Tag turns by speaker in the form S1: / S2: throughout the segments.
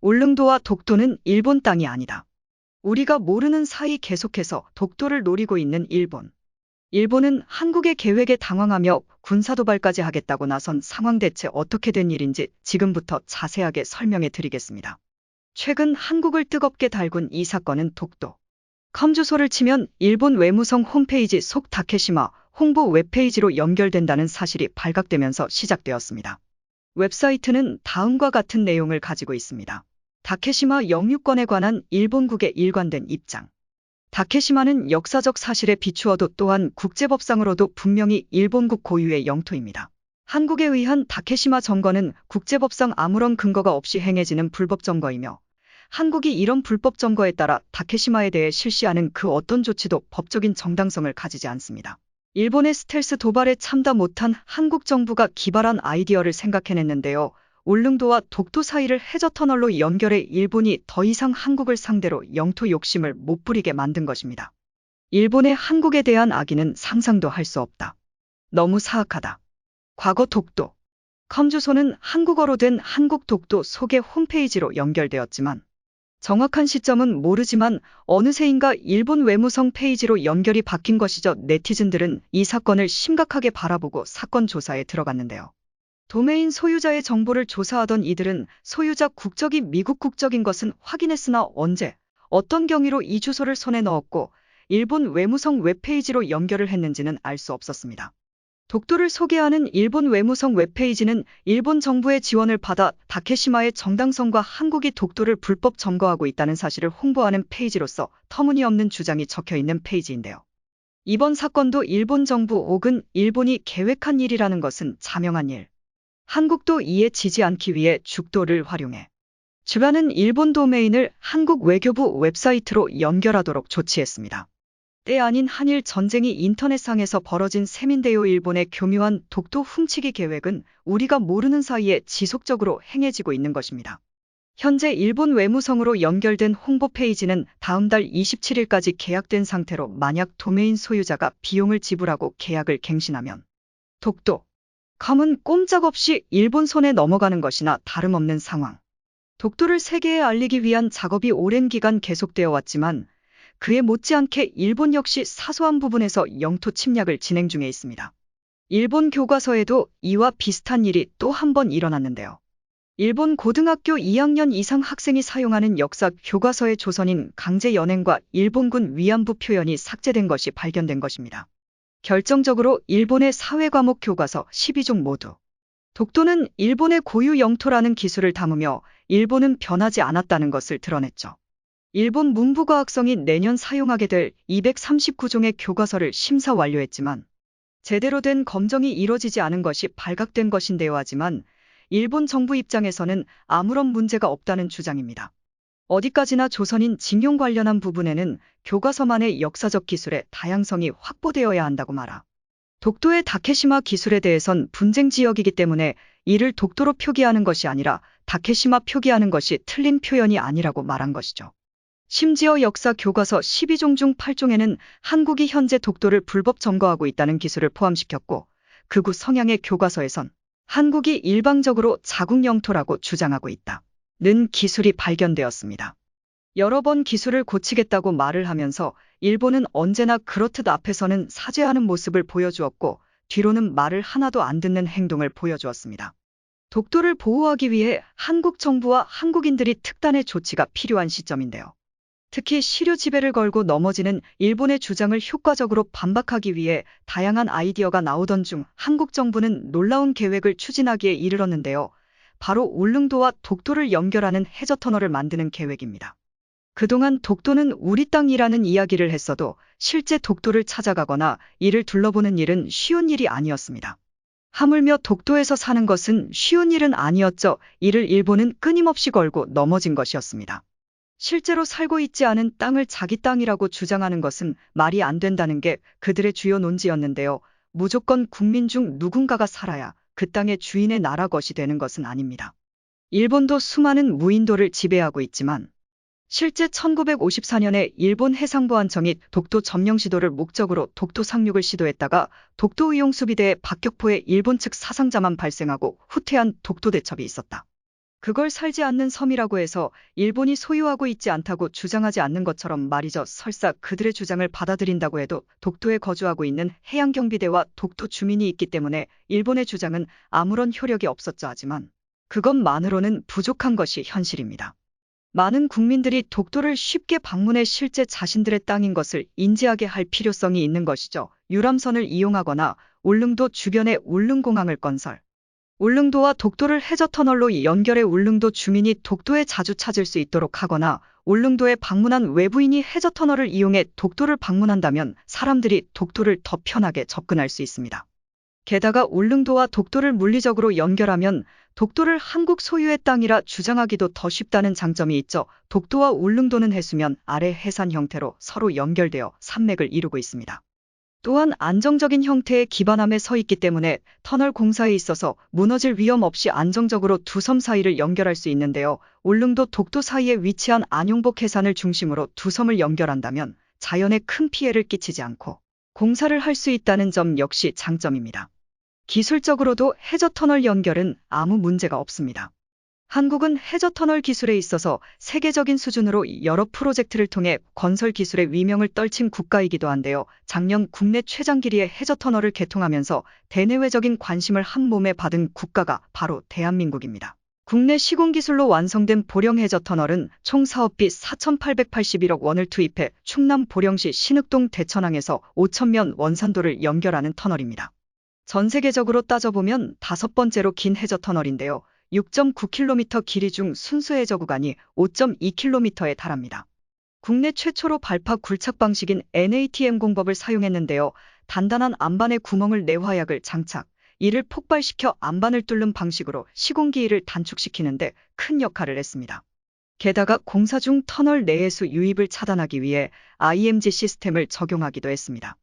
S1: 울릉도와 독도는 일본 땅이 아니다. 우리가 모르는 사이 계속해서 독도를 노리고 있는 일본. 일본은 한국의 계획에 당황하며 군사도발까지 하겠다고 나선 상황 대체 어떻게 된 일인지 지금부터 자세하게 설명해 드리겠습니다. 최근 한국을 뜨겁게 달군 이 사건은 독도. 컴 주소를 치면 일본 외무성 홈페이지 속 다케시마 홍보 웹페이지로 연결된다는 사실이 발각되면서 시작되었습니다. 웹사이트는 다음과 같은 내용을 가지고 있습니다. 다케시마 영유권에 관한 일본국의 일관된 입장. 다케시마는 역사적 사실에 비추어도 또한 국제법상으로도 분명히 일본국 고유의 영토입니다. 한국에 의한 다케시마 점거는 국제법상 아무런 근거가 없이 행해지는 불법 점거이며 한국이 이런 불법 점거에 따라 다케시마에 대해 실시하는 그 어떤 조치도 법적인 정당성을 가지지 않습니다. 일본의 스텔스 도발에 참다 못한 한국 정부가 기발한 아이디어를 생각해냈는데요. 울릉도와 독도 사이를 해저터널로 연결해 일본이 더 이상 한국을 상대로 영토 욕심을 못 부리게 만든 것입니다. 일본의 한국에 대한 악의는 상상도 할 수 없다. 너무 사악하다. 과거 독도. 컴 주소는 한국어로 된 한국 독도 소개 홈페이지로 연결되었지만 정확한 시점은 모르지만 어느새인가 일본 외무성 페이지로 연결이 바뀐 것이죠. 네티즌들은 이 사건을 심각하게 바라보고 사건 조사에 들어갔는데요. 도메인 소유자의 정보를 조사하던 이들은 소유자 국적이 미국 국적인 것은 확인했으나 언제, 어떤 경위로 이 주소를 손에 넣었고 일본 외무성 웹페이지로 연결을 했는지는 알 수 없었습니다. 독도를 소개하는 일본 외무성 웹페이지는 일본 정부의 지원을 받아 다케시마의 정당성과 한국이 독도를 불법 점거하고 있다는 사실을 홍보하는 페이지로서 터무니없는 주장이 적혀있는 페이지인데요. 이번 사건도 일본 정부 혹은 일본이 계획한 일이라는 것은 자명한 일. 한국도 이에 지지 않기 위해 죽도를 활용해 주변은 일본 도메인을 한국 외교부 웹사이트로 연결하도록 조치했습니다. 때 아닌 한일 전쟁이 인터넷상에서 벌어진 셈인데요. 일본의 교묘한 독도 훔치기 계획은 우리가 모르는 사이에 지속적으로 행해지고 있는 것입니다. 현재 일본 외무성으로 연결된 홍보 페이지는 다음 달 27일까지 계약된 상태로 만약 도메인 소유자가 비용을 지불하고 계약을 갱신하면 독도 컴은 꼼짝없이 일본 손에 넘어가는 것이나 다름없는 상황. 독도를 세계에 알리기 위한 작업이 오랜 기간 계속되어 왔지만 그에 못지않게 일본 역시 사소한 부분에서 영토 침략을 진행 중에 있습니다. 일본 교과서에도 이와 비슷한 일이 또 한 번 일어났는데요. 일본 고등학교 2학년 이상 학생이 사용하는 역사 교과서의 조선인 강제 연행과 일본군 위안부 표현이 삭제된 것이 발견된 것입니다. 결정적으로 일본의 사회과목 교과서 12종 모두 독도는 일본의 고유 영토라는 기술을 담으며 일본은 변하지 않았다는 것을 드러냈죠. 일본 문부과학성이 내년 사용하게 될 239종의 교과서를 심사 완료했지만 제대로 된 검정이 이뤄지지 않은 것이 발각된 것인데요. 하지만 일본 정부 입장에서는 아무런 문제가 없다는 주장입니다. 어디까지나 조선인 징용 관련한 부분에는 교과서만의 역사적 기술의 다양성이 확보되어야 한다고 말하. 독도의 다케시마 기술에 대해선 분쟁 지역이기 때문에 이를 독도로 표기하는 것이 아니라 다케시마 표기하는 것이 틀린 표현이 아니라고 말한 것이죠. 심지어 역사 교과서 12종 중 8종에는 한국이 현재 독도를 불법 점거하고 있다는 기술을 포함시켰고 극우 성향의 교과서에선 한국이 일방적으로 자국 영토라고 주장하고 있다. 는 기술이 발견되었습니다. 여러 번 기술을 고치겠다고 말을 하면서 일본은 언제나 그렇듯 앞에서는 사죄하는 모습을 보여주었고 뒤로는 말을 하나도 안 듣는 행동을 보여주었습니다. 독도를 보호하기 위해 한국 정부와 한국인들이 특단의 조치가 필요한 시점인데요. 특히 시류 지배를 걸고 넘어지는 일본의 주장을 효과적으로 반박하기 위해 다양한 아이디어가 나오던 중 한국 정부는 놀라운 계획을 추진하기에 이르렀는데요. 바로 울릉도와 독도를 연결하는 해저터널을 만드는 계획입니다. 그동안 독도는 우리 땅이라는 이야기를 했어도 실제 독도를 찾아가거나 이를 둘러보는 일은 쉬운 일이 아니었습니다. 하물며 독도에서 사는 것은 쉬운 일은 아니었죠. 이를 일본은 끊임없이 걸고 넘어진 것이었습니다. 실제로 살고 있지 않은 땅을 자기 땅이라고 주장하는 것은 말이 안 된다는 게 그들의 주요 논지였는데요. 무조건 국민 중 누군가가 살아야 그 땅의 주인의 나라 것이 되는 것은 아닙니다. 일본도 수많은 무인도를 지배하고 있지만 실제 1954년에 일본 해상보안청이 독도 점령 시도를 목적으로 독도 상륙을 시도했다가 독도 의용 수비대에 박격포에 일본 측 사상자만 발생하고 후퇴한 독도 대첩이 있었다. 그걸 살지 않는 섬이라고 해서 일본이 소유하고 있지 않다고 주장하지 않는 것처럼 말이죠. 설사 그들의 주장을 받아들인다고 해도 독도에 거주하고 있는 해양경비대와 독도 주민이 있기 때문에 일본의 주장은 아무런 효력이 없었죠. 하지만 그것만으로는 부족한 것이 현실입니다. 많은 국민들이 독도를 쉽게 방문해 실제 자신들의 땅인 것을 인지하게 할 필요성이 있는 것이죠. 유람선을 이용하거나 울릉도 주변에 울릉공항을 건설. 울릉도와 독도를 해저터널로 연결해 울릉도 주민이 독도에 자주 찾을 수 있도록 하거나 울릉도에 방문한 외부인이 해저터널을 이용해 독도를 방문한다면 사람들이 독도를 더 편하게 접근할 수 있습니다. 게다가 울릉도와 독도를 물리적으로 연결하면 독도를 한국 소유의 땅이라 주장하기도 더 쉽다는 장점이 있죠. 독도와 울릉도는 해수면 아래 해산 형태로 서로 연결되어 산맥을 이루고 있습니다. 또한 안정적인 형태의 기반함에 서 있기 때문에 터널 공사에 있어서 무너질 위험 없이 안정적으로 두 섬 사이를 연결할 수 있는데요. 울릉도 독도 사이에 위치한 안용복 해산을 중심으로 두 섬을 연결한다면 자연에 큰 피해를 끼치지 않고 공사를 할 수 있다는 점 역시 장점입니다. 기술적으로도 해저터널 연결은 아무 문제가 없습니다. 한국은 해저터널 기술에 있어서 세계적인 수준으로 여러 프로젝트를 통해 건설 기술의 위명을 떨친 국가이기도 한데요. 작년 국내 최장 길이의 해저터널을 개통하면서 대내외적인 관심을 한 몸에 받은 국가가 바로 대한민국입니다. 국내 시공기술로 완성된 보령 해저터널은 총 사업비 4,881억 원을 투입해 충남 보령시 신흑동 대천항에서 5,000면 원산도를 연결하는 터널입니다. 전 세계적으로 따져보면 5번째로 긴 해저터널인데요. 6.9km 길이 중 순수 해저 구간이 5.2km에 달합니다. 국내 최초로 발파 굴착 방식인 NATM 공법을 사용했는데요. 단단한 안반에 구멍을 내 화약을 장착, 이를 폭발시켜 안반을 뚫는 방식으로 시공기일을 단축시키는데 큰 역할을 했습니다. 게다가 공사 중 터널 내해수 유입을 차단하기 위해 IMG 시스템을 적용하기도 했습니다.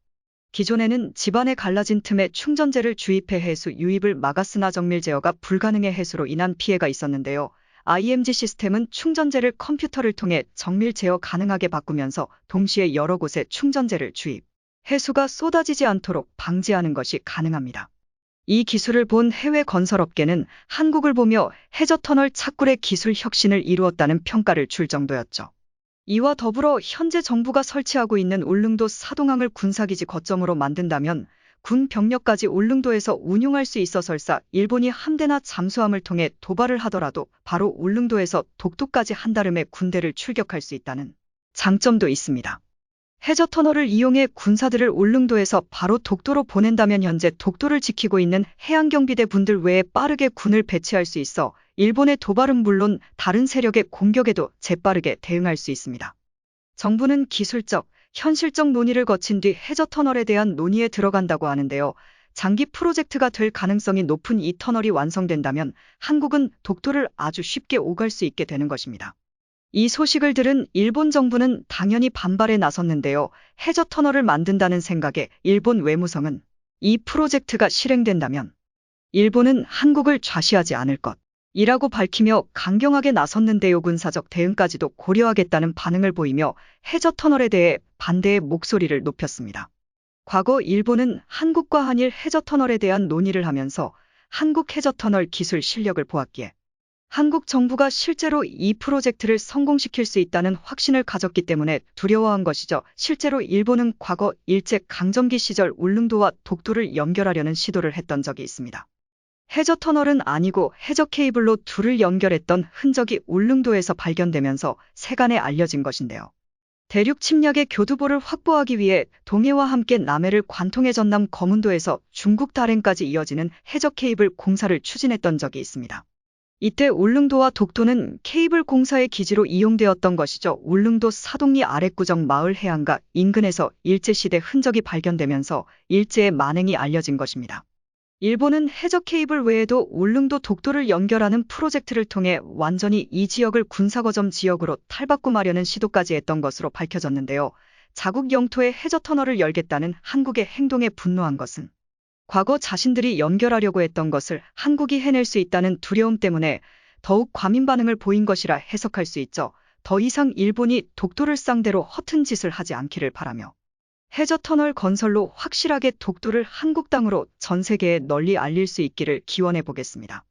S1: 기존에는 집안에 갈라진 틈에 충전재를 주입해 해수 유입을 막았으나 정밀 제어가 불가능해 해수로 인한 피해가 있었는데요. IMG 시스템은 충전재를 컴퓨터를 통해 정밀 제어 가능하게 바꾸면서 동시에 여러 곳에 충전재를 주입, 해수가 쏟아지지 않도록 방지하는 것이 가능합니다. 이 기술을 본 해외 건설업계는 한국을 보며 해저터널 착굴의 기술 혁신을 이루었다는 평가를 줄 정도였죠. 이와 더불어 현재 정부가 설치하고 있는 울릉도 사동항을 군사기지 거점으로 만든다면 군 병력까지 울릉도에서 운용할 수 있어 설사 일본이 함대나 잠수함을 통해 도발을 하더라도 바로 울릉도에서 독도까지 한다름에 군대를 출격할 수 있다는 장점도 있습니다. 해저터널을 이용해 군사들을 울릉도에서 바로 독도로 보낸다면 현재 독도를 지키고 있는 해양경비대 분들 외에 빠르게 군을 배치할 수 있어 일본의 도발은 물론 다른 세력의 공격에도 재빠르게 대응할 수 있습니다. 정부는 기술적, 현실적 논의를 거친 뒤 해저터널에 대한 논의에 들어간다고 하는데요. 장기 프로젝트가 될 가능성이 높은 이 터널이 완성된다면 한국은 독도를 아주 쉽게 오갈 수 있게 되는 것입니다. 이 소식을 들은 일본 정부는 당연히 반발에 나섰는데요. 해저터널을 만든다는 생각에 일본 외무성은 이 프로젝트가 실행된다면 일본은 한국을 좌시하지 않을 것이라고 밝히며 강경하게 나섰는데요. 군사적 대응까지도 고려하겠다는 반응을 보이며 해저터널에 대해 반대의 목소리를 높였습니다. 과거 일본은 한국과 한일 해저터널에 대한 논의를 하면서 한국 해저터널 기술 실력을 보았기에 한국 정부가 실제로 이 프로젝트를 성공시킬 수 있다는 확신을 가졌기 때문에 두려워한 것이죠. 실제로 일본은 과거 일제강점기 시절 울릉도와 독도를 연결하려는 시도를 했던 적이 있습니다. 해저터널은 아니고 해저케이블로 둘을 연결했던 흔적이 울릉도에서 발견되면서 세간에 알려진 것인데요. 대륙 침략의 교두보를 확보하기 위해 동해와 함께 남해를 관통해 전남 거문도에서 중국 다롄까지 이어지는 해저케이블 공사를 추진했던 적이 있습니다. 이때 울릉도와 독도는 케이블 공사의 기지로 이용되었던 것이죠. 울릉도 사동리 아랫구정 마을 해안가 인근에서 일제시대 흔적이 발견되면서 일제의 만행이 알려진 것입니다. 일본은 해저 케이블 외에도 울릉도 독도를 연결하는 프로젝트를 통해 완전히 이 지역을 군사거점 지역으로 탈바꿈하려는 시도까지 했던 것으로 밝혀졌는데요. 자국 영토에 해저터널을 열겠다는 한국의 행동에 분노한 것은 과거 자신들이 연결하려고 했던 것을 한국이 해낼 수 있다는 두려움 때문에 더욱 과민 반응을 보인 것이라 해석할 수 있죠. 더 이상 일본이 독도를 상대로 허튼 짓을 하지 않기를 바라며 해저터널 건설로 확실하게 독도를 한국 땅으로 전 세계에 널리 알릴 수 있기를 기원해 보겠습니다.